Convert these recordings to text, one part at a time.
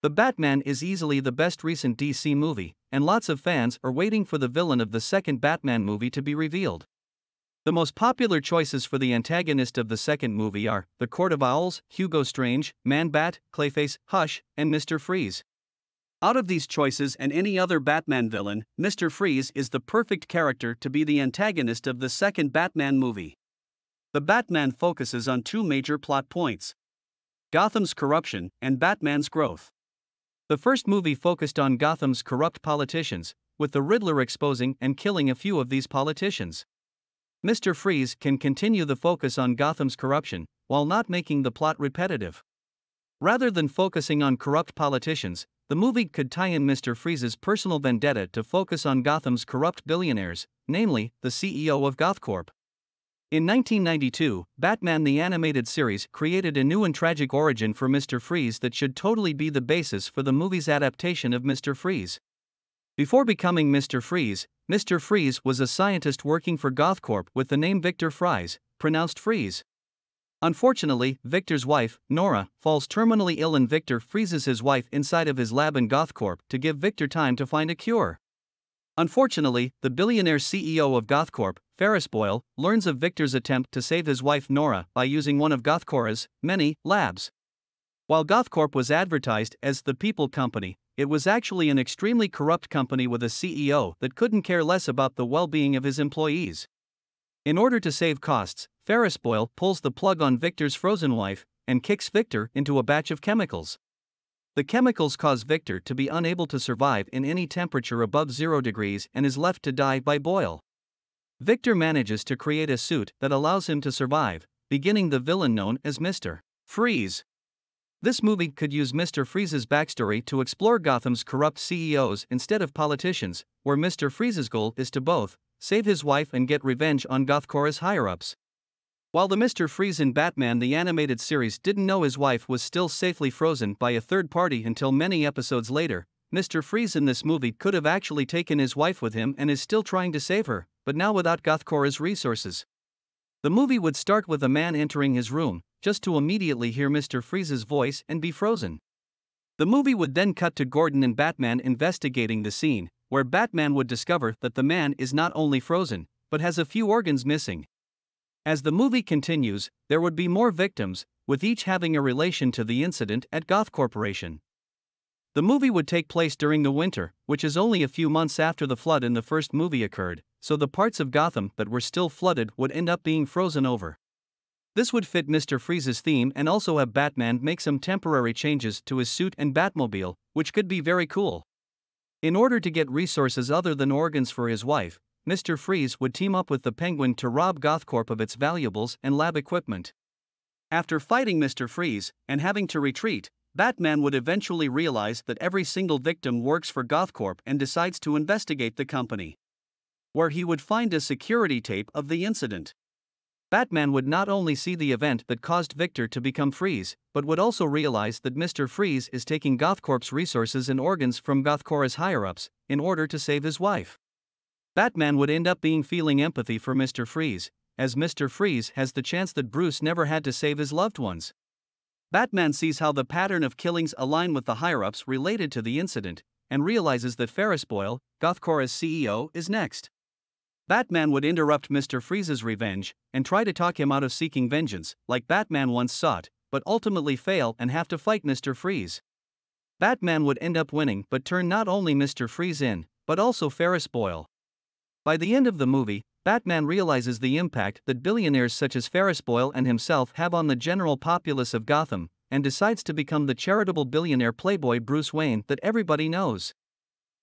The Batman is easily the best recent DC movie, and lots of fans are waiting for the villain of the second Batman movie to be revealed. The most popular choices for the antagonist of the second movie are the Court of Owls, Hugo Strange, Man-Bat, Clayface, Hush, and Mr. Freeze. Out of these choices and any other Batman villain, Mr. Freeze is the perfect character to be the antagonist of the second Batman movie. The Batman focuses on two major plot points: Gotham's corruption and Batman's growth. The first movie focused on Gotham's corrupt politicians, with the Riddler exposing and killing a few of these politicians. Mr. Freeze can continue the focus on Gotham's corruption, while not making the plot repetitive. Rather than focusing on corrupt politicians, the movie could tie in Mr. Freeze's personal vendetta to focus on Gotham's corrupt billionaires, namely, the CEO of Gothcorp. In 1992, Batman the Animated Series created a new and tragic origin for Mr. Freeze that should totally be the basis for the movie's adaptation of Mr. Freeze. Before becoming Mr. Freeze was a scientist working for Gothcorp with the name Victor Fries, pronounced Freeze. Unfortunately, Victor's wife, Nora, falls terminally ill and Victor freezes his wife inside of his lab in Gothcorp to give Victor time to find a cure. Unfortunately, the billionaire CEO of Gothcorp, Ferris Boyle, learns of Victor's attempt to save his wife Nora by using one of Gothcorp's many labs. While Gothcorp was advertised as the People Company, it was actually an extremely corrupt company with a CEO that couldn't care less about the well-being of his employees. In order to save costs, Ferris Boyle pulls the plug on Victor's frozen wife and kicks Victor into a batch of chemicals. The chemicals cause Victor to be unable to survive in any temperature above 0 degrees and is left to die by boil. Victor manages to create a suit that allows him to survive, beginning the villain known as Mr. Freeze. This movie could use Mr. Freeze's backstory to explore Gotham's corrupt CEOs instead of politicians, where Mr. Freeze's goal is to both save his wife and get revenge on Gothcorp's higher-ups. While the Mr. Freeze in Batman the Animated Series didn't know his wife was still safely frozen by a third party until many episodes later, Mr. Freeze in this movie could have actually taken his wife with him and is still trying to save her, but now without Gothcorp's resources. The movie would start with a man entering his room, just to immediately hear Mr. Freeze's voice and be frozen. The movie would then cut to Gordon and Batman investigating the scene, where Batman would discover that the man is not only frozen, but has a few organs missing. As the movie continues, there would be more victims, with each having a relation to the incident at Goth Corporation. The movie would take place during the winter, which is only a few months after the flood in the first movie occurred, so the parts of Gotham that were still flooded would end up being frozen over. This would fit Mr. Freeze's theme and also have Batman make some temporary changes to his suit and Batmobile, which could be very cool. In order to get resources other than organs for his wife, Mr. Freeze would team up with the Penguin to rob Gothcorp of its valuables and lab equipment. After fighting Mr. Freeze and having to retreat, Batman would eventually realize that every single victim works for Gothcorp and decides to investigate the company, where he would find a security tape of the incident. Batman would not only see the event that caused Victor to become Freeze, but would also realize that Mr. Freeze is taking Gothcorp's resources and organs from Gothcorp's higher-ups in order to save his wife. Batman would end up feeling empathy for Mr. Freeze, as Mr. Freeze has the chance that Bruce never had to save his loved ones. Batman sees how the pattern of killings align with the higher-ups related to the incident, and realizes that Ferris Boyle, Gothcorp's CEO, is next. Batman would interrupt Mr. Freeze's revenge and try to talk him out of seeking vengeance, like Batman once sought, but ultimately fail and have to fight Mr. Freeze. Batman would end up winning but turn not only Mr. Freeze in, but also Ferris Boyle. By the end of the movie, Batman realizes the impact that billionaires such as Ferris Boyle and himself have on the general populace of Gotham, and decides to become the charitable billionaire playboy Bruce Wayne that everybody knows.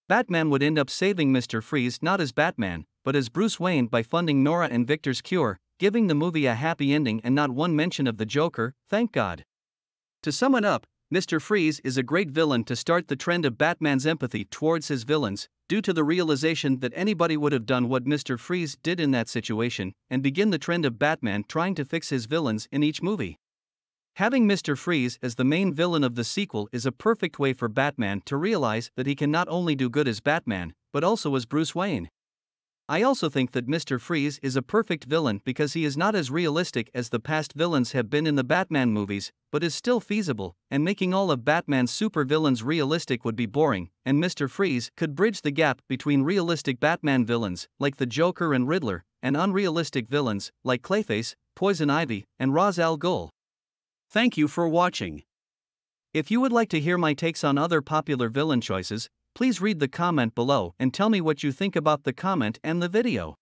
Batman would end up saving Mr. Freeze not as Batman, but as Bruce Wayne by funding Nora and Victor's cure, giving the movie a happy ending and not one mention of the Joker, thank God. To sum it up, Mr. Freeze is a great villain to start the trend of Batman's empathy towards his villains, due to the realization that anybody would have done what Mr. Freeze did in that situation, and begin the trend of Batman trying to fix his villains in each movie. Having Mr. Freeze as the main villain of the sequel is a perfect way for Batman to realize that he can not only do good as Batman, but also as Bruce Wayne. I also think that Mr. Freeze is a perfect villain because he is not as realistic as the past villains have been in the Batman movies, but is still feasible, and making all of Batman's supervillains realistic would be boring, and Mr. Freeze could bridge the gap between realistic Batman villains, like the Joker and Riddler, and unrealistic villains, like Clayface, Poison Ivy, and Ra's al Ghul. Thank you for watching. If you would like to hear my takes on other popular villain choices, please read the comment below and tell me what you think about the comment and the video.